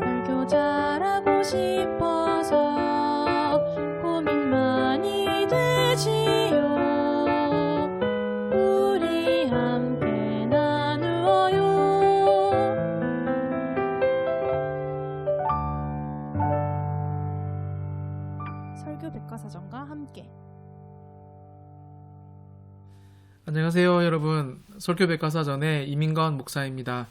설교 잘하고 싶어서 고민 많이 되지요. 우리 함께 나누어요. 설교 백과사전과 함께. 안녕하세요, 여러분. 설교 백과사전의 이민건 목사입니다.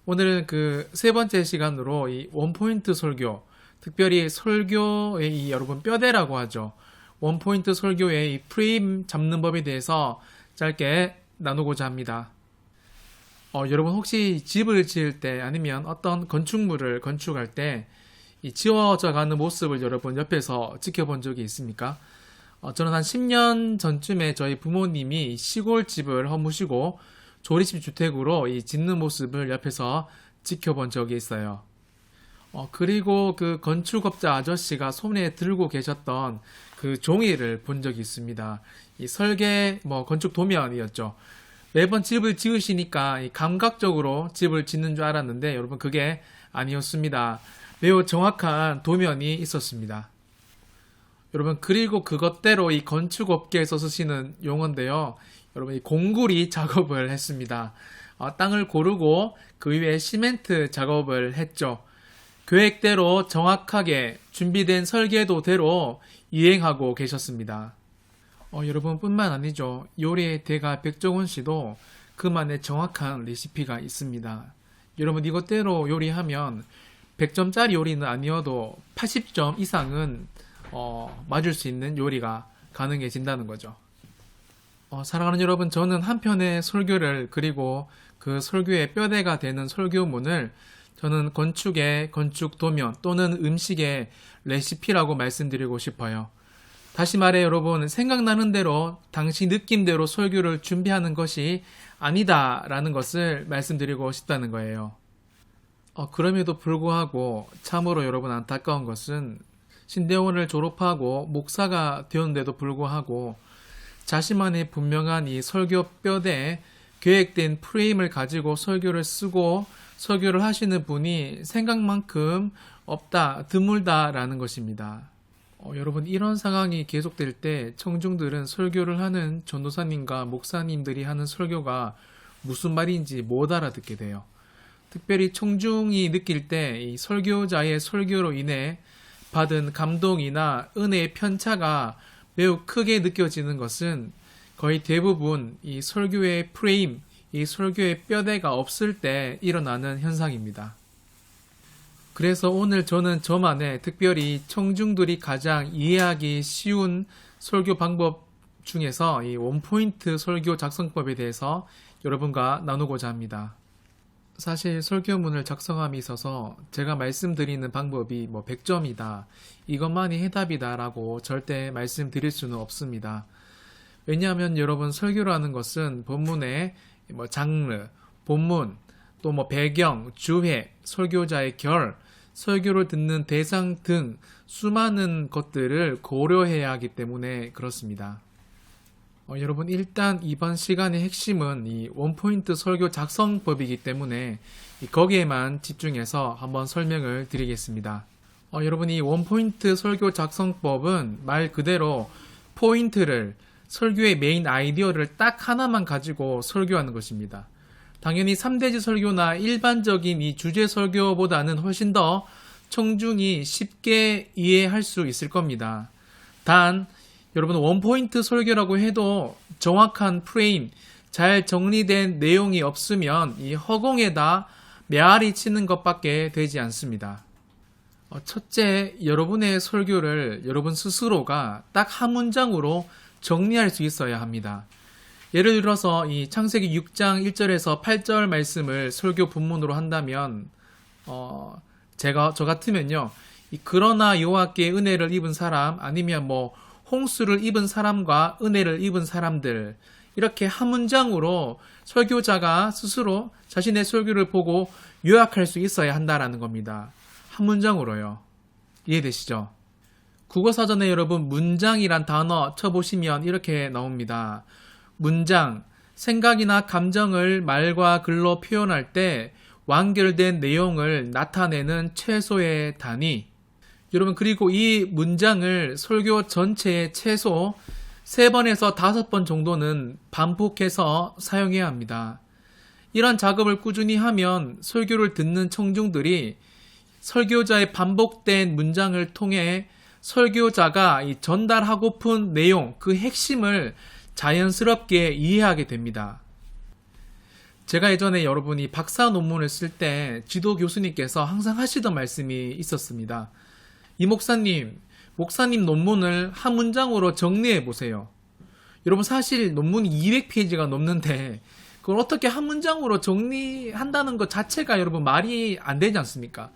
오늘은 그 세 번째 시간으로 이 원포인트 설교, 특별히 설교의 이 여러분 뼈대라고 하죠. 원포인트 설교의 이 프레임 잡는 법에 대해서 짧게 나누고자 합니다. 여러분 혹시 집을 지을 때 아니면 어떤 건축물을 건축할 때 이 지어져 가는 모습을 여러분 옆에서 지켜본 적이 있습니까? 저는 한 10년 전쯤에 저희 부모님이 시골집을 허무시고 조립식 주택으로 이 짓는 모습을 옆에서 지켜본 적이 있어요. 그리고 그 건축업자 아저씨가 손에 들고 계셨던 그 종이를 본 적이 있습니다. 이 설계, 건축 도면이었죠. 매번 집을 지으시니까 이 감각적으로 집을 짓는 줄 알았는데 여러분 그게 아니었습니다. 매우 정확한 도면이 있었습니다. 여러분 그리고 그것대로 이 건축업계에서 쓰시는 용어인데요. 여러분 이 공구리 작업을 했습니다. 땅을 고르고 그 위에 시멘트 작업을 했죠. 계획대로 정확하게 준비된 설계도대로 이행하고 계셨습니다. 여러분 뿐만 아니죠. 요리의 대가 백종원 씨도 그만의 정확한 레시피가 있습니다. 여러분 이것대로 요리하면 100점짜리 요리는 아니어도 80점 이상은 맞을 수 있는 요리가 가능해진다는 거죠. 사랑하는 여러분, 저는 한편의 설교를 그리고 그 설교의 뼈대가 되는 설교문을 저는 건축의 건축 도면 또는 음식의 레시피라고 말씀드리고 싶어요. 다시 말해 여러분, 생각나는 대로 당시 느낌대로 설교를 준비하는 것이 아니다라는 것을 말씀드리고 싶다는 거예요. 그럼에도 불구하고 참으로 여러분 안타까운 것은 신대원을 졸업하고 목사가 되었는데도 불구하고 자신만의 분명한 이 설교 뼈대에 계획된 프레임을 가지고 설교를 쓰고 설교를 하시는 분이 생각만큼 없다, 드물다라는 것입니다. 여러분 이런 상황이 계속될 때 청중들은 설교를 하는 전도사님과 목사님들이 하는 설교가 무슨 말인지 못 알아듣게 돼요. 특별히 청중이 느낄 때 이 설교자의 설교로 인해 받은 감동이나 은혜의 편차가 매우 크게 느껴지는 것은 거의 대부분 이 설교의 프레임, 이 설교의 뼈대가 없을 때 일어나는 현상입니다. 그래서 오늘 저는 저만의 특별히 청중들이 가장 이해하기 쉬운 설교 방법 중에서 이 원포인트 설교 작성법에 대해서 여러분과 나누고자 합니다. 사실 설교문을 작성함에 있어서 제가 말씀드리는 방법이 100점이다, 이것만이 해답이다 라고 절대 말씀드릴 수는 없습니다. 왜냐하면 여러분 설교라는 것은 본문의 장르, 본문, 또 배경, 주회, 설교자의 결, 설교를 듣는 대상 등 수많은 것들을 고려해야 하기 때문에 그렇습니다. 여러분 일단 이번 시간의 핵심은 이 원포인트 설교 작성법이기 때문에 거기에만 집중해서 한번 설명을 드리겠습니다. 여러분 이 원포인트 설교 작성법은 말 그대로 포인트를, 설교의 메인 아이디어를 딱 하나만 가지고 설교하는 것입니다. 당연히 3대지 설교나 일반적인 이 주제 설교보다는 훨씬 더 청중이 쉽게 이해할 수 있을 겁니다. 단 여러분 원포인트 설교라고 해도 정확한 프레임, 잘 정리된 내용이 없으면 이 허공에다 메아리 치는 것밖에 되지 않습니다. 첫째, 여러분의 설교를 여러분 스스로가 딱 한 문장으로 정리할 수 있어야 합니다. 예를 들어서 이 창세기 6장 1절에서 8절 말씀을 설교 본문으로 한다면 저 같으면요, 그러나 여호와께 은혜를 입은 사람, 아니면 홍수를 입은 사람과 은혜를 입은 사람들, 이렇게 한 문장으로 설교자가 스스로 자신의 설교를 보고 요약할 수 있어야 한다라는 겁니다. 한 문장으로요. 이해되시죠? 국어사전에 여러분 문장이란 단어 쳐보시면 이렇게 나옵니다. 문장, 생각이나 감정을 말과 글로 표현할 때 완결된 내용을 나타내는 최소의 단위. 여러분, 그리고 이 문장을 설교 전체에 최소 3번에서 5번 정도는 반복해서 사용해야 합니다. 이런 작업을 꾸준히 하면 설교를 듣는 청중들이 설교자의 반복된 문장을 통해 설교자가 이 전달하고픈 내용, 그 핵심을 자연스럽게 이해하게 됩니다. 제가 예전에 여러분이 박사 논문을 쓸 때 지도 교수님께서 항상 하시던 말씀이 있었습니다. 이 목사님 논문을 한 문장으로 정리해 보세요. 여러분, 사실 논문이 200페이지가 넘는데 그걸 어떻게 한 문장으로 정리한다는 것 자체가 여러분 말이 안 되지 않습니까?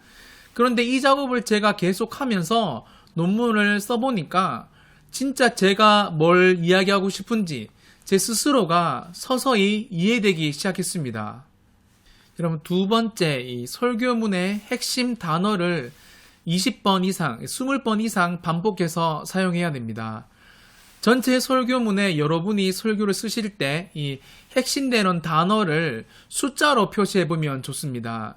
그런데 이 작업을 제가 계속 하면서 논문을 써보니까 진짜 제가 뭘 이야기하고 싶은지 제 스스로가 서서히 이해되기 시작했습니다. 여러분, 두 번째, 이 설교문의 핵심 단어를 20번 이상, 20번 이상 반복해서 사용해야 됩니다. 전체 설교문에 여러분이 설교를 쓰실 때 이 핵심되는 단어를 숫자로 표시해보면 좋습니다.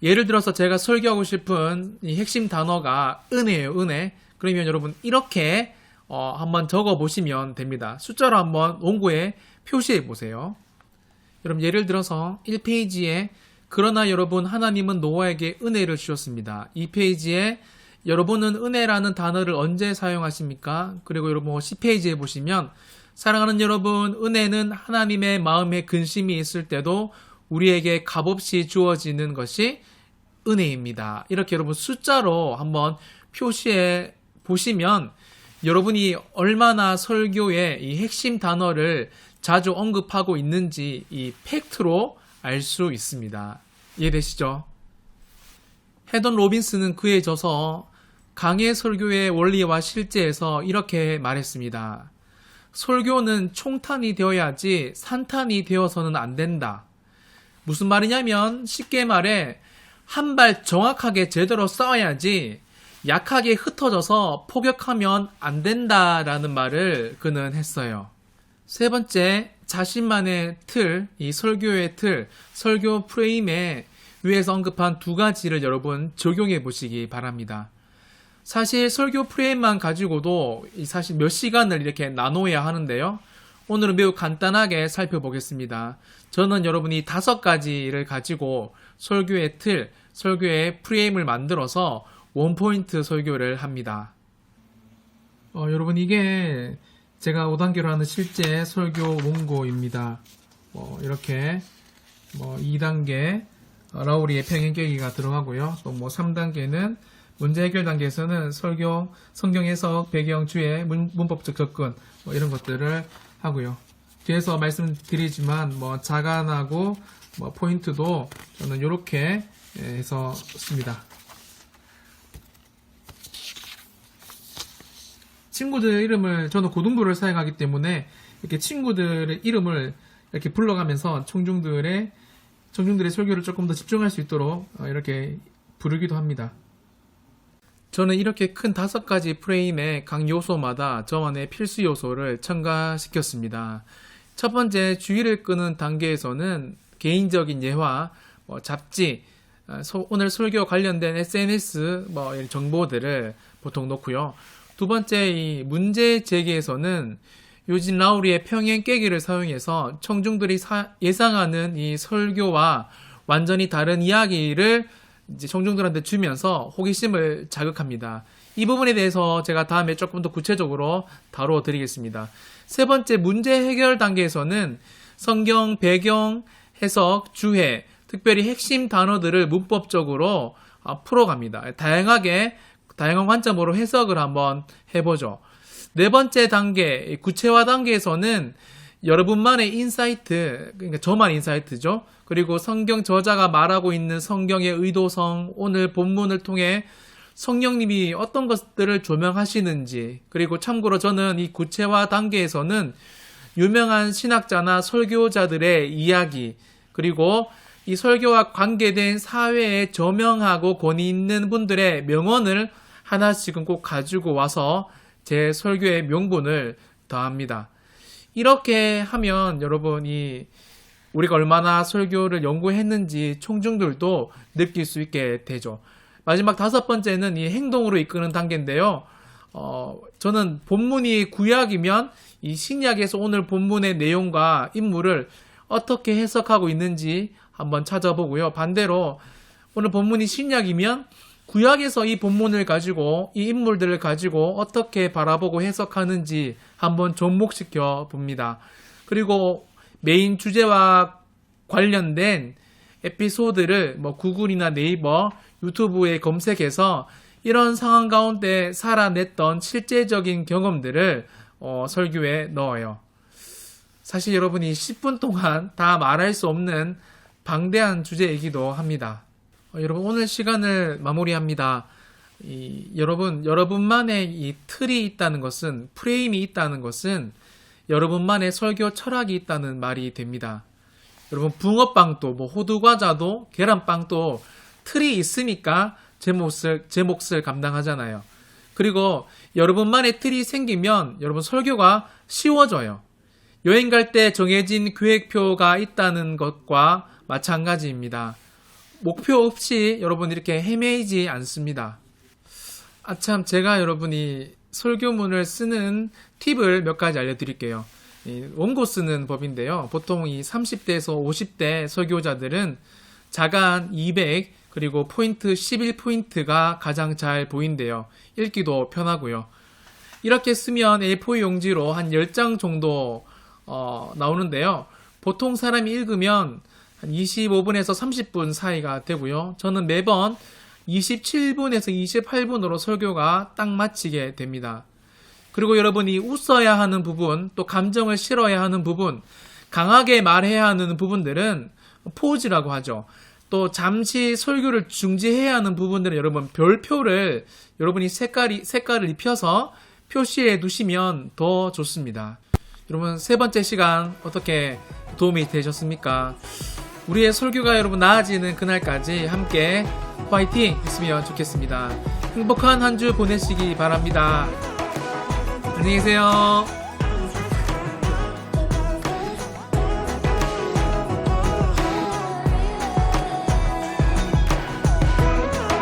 예를 들어서 제가 설교하고 싶은 이 핵심 단어가 은혜예요, 은혜. 그러면 여러분 이렇게 한번 적어 보시면 됩니다. 숫자로 한번 원고에 표시해 보세요. 여러분, 예를 들어서 1페이지에 그러나 여러분 하나님은 노아에게 은혜를 주셨습니다. 2페이지에 여러분은 은혜라는 단어를 언제 사용하십니까? 그리고 여러분 10페이지에 보시면 사랑하는 여러분, 은혜는 하나님의 마음에 근심이 있을 때도 우리에게 값없이 주어지는 것이 은혜입니다. 이렇게 여러분 숫자로 한번 표시해 보시면 여러분이 얼마나 설교의 이 핵심 단어를 자주 언급하고 있는지 이 팩트로 알 수 있습니다. 이해되시죠? 헤던 로빈스는 그에 져서 강해 설교의 원리와 실제에서 이렇게 말했습니다. 설교는 총탄이 되어야지 산탄이 되어서는 안 된다. 무슨 말이냐면 쉽게 말해 한 발 정확하게 제대로 쏴야지 약하게 흩어져서 포격하면 안 된다라는 말을 그는 했어요. 세 번째, 자신만의 틀, 이 설교의 틀, 설교 프레임에 위에서 언급한 2가지를 여러분 적용해 보시기 바랍니다. 사실 설교 프레임만 가지고도 사실 몇 시간을 이렇게 나눠야 하는데요. 오늘은 매우 간단하게 살펴보겠습니다. 저는 여러분이 5가지를 가지고 설교의 틀, 설교의 프레임을 만들어서 원포인트 설교를 합니다. 여러분, 이게 제가 5단계로 하는 실제 설교 원고입니다. 이렇게 2단계 라우리의 평행 깨기가 들어가고요. 또 3단계는 문제 해결 단계에서는 설교, 성경 해석, 배경, 주의, 문법적 접근 이런 것들을 하고요. 뒤에서 말씀드리지만 자간하고 포인트도 저는 이렇게 해서 씁니다. 친구들 이름을 저는 고등부를 사용하기 때문에 이렇게 친구들의 이름을 이렇게 불러가면서 청중들의 설교를 조금 더 집중할 수 있도록 이렇게 부르기도 합니다. 저는 이렇게 큰 5가지 프레임의 각 요소마다 저만의 필수 요소를 첨가시켰습니다. 첫 번째, 주의를 끄는 단계에서는 개인적인 예화, 잡지, 오늘 설교 관련된 SNS 이런 정보들을 보통 놓고요. 두 번째, 이 문제 제기에서는 요진 라우리의 평행 깨기를 사용해서 청중들이 예상하는 이 설교와 완전히 다른 이야기를 이제 청중들한테 주면서 호기심을 자극합니다. 이 부분에 대해서 제가 다음에 조금 더 구체적으로 다뤄드리겠습니다. 세 번째, 문제 해결 단계에서는 성경, 배경, 해석, 주해, 특별히 핵심 단어들을 문법적으로 풀어갑니다. 다양한 관점으로 해석을 한번 해보죠. 네 번째 단계, 구체화 단계에서는 여러분만의 인사이트, 그러니까 저만 인사이트죠. 그리고 성경 저자가 말하고 있는 성경의 의도성, 오늘 본문을 통해 성령님이 어떤 것들을 조명하시는지, 그리고 참고로 저는 이 구체화 단계에서는 유명한 신학자나 설교자들의 이야기, 그리고 이 설교와 관계된 사회에 저명하고 권위 있는 분들의 명언을 하나씩은 꼭 가지고 와서 제 설교의 명분을 더합니다. 이렇게 하면 여러분이 우리가 얼마나 설교를 연구했는지 총중들도 느낄 수 있게 되죠. 마지막 5번째는 이 행동으로 이끄는 단계인데요. 저는 본문이 구약이면 이 신약에서 오늘 본문의 내용과 인물을 어떻게 해석하고 있는지 한번 찾아보고요. 반대로 오늘 본문이 신약이면 구약에서 이 본문을 가지고 이 인물들을 가지고 어떻게 바라보고 해석하는지 한번 접목시켜 봅니다. 그리고 메인 주제와 관련된 에피소드를 뭐 구글이나 네이버, 유튜브에 검색해서 이런 상황 가운데 살아냈던 실제적인 경험들을 설교에 넣어요. 사실 여러분이 10분 동안 다 말할 수 없는 방대한 주제이기도 합니다. 여러분 오늘 시간을 마무리합니다. 여러분만의 이 틀이 있다는 것은, 프레임이 있다는 것은 여러분만의 설교 철학이 있다는 말이 됩니다. 여러분 붕어빵도 뭐 호두과자도 계란빵도 틀이 있으니까 제 몫을 감당하잖아요. 그리고 여러분만의 틀이 생기면 여러분 설교가 쉬워져요. 여행 갈 때 정해진 계획표가 있다는 것과 마찬가지입니다. 목표 없이 여러분 이렇게 헤매이지 않습니다. 아참, 제가 여러분이 설교문을 쓰는 팁을 몇 가지 알려드릴게요. 원고 쓰는 법인데요. 보통 이 30대에서 50대 설교자들은 자간 200 그리고 포인트 11포인트가 가장 잘 보인대요. 읽기도 편하고요. 이렇게 쓰면 A4 용지로 한 10장 정도 나오는데요. 보통 사람이 읽으면 한 25분에서 30분 사이가 되고요. 저는 매번 27분에서 28분으로 설교가 딱 마치게 됩니다. 그리고 여러분이 웃어야 하는 부분, 또 감정을 실어야 하는 부분, 강하게 말해야 하는 부분들은 포즈라고 하죠. 또 잠시 설교를 중지해야 하는 부분들은 여러분 별표를 여러분이 색깔을 입혀서 표시해 두시면 더 좋습니다. 여러분 3번째 시간 어떻게 도움이 되셨습니까? 우리의 설교가 여러분 나아지는 그날까지 함께 화이팅 했으면 좋겠습니다. 행복한 한 주 보내시기 바랍니다. 안녕히 계세요.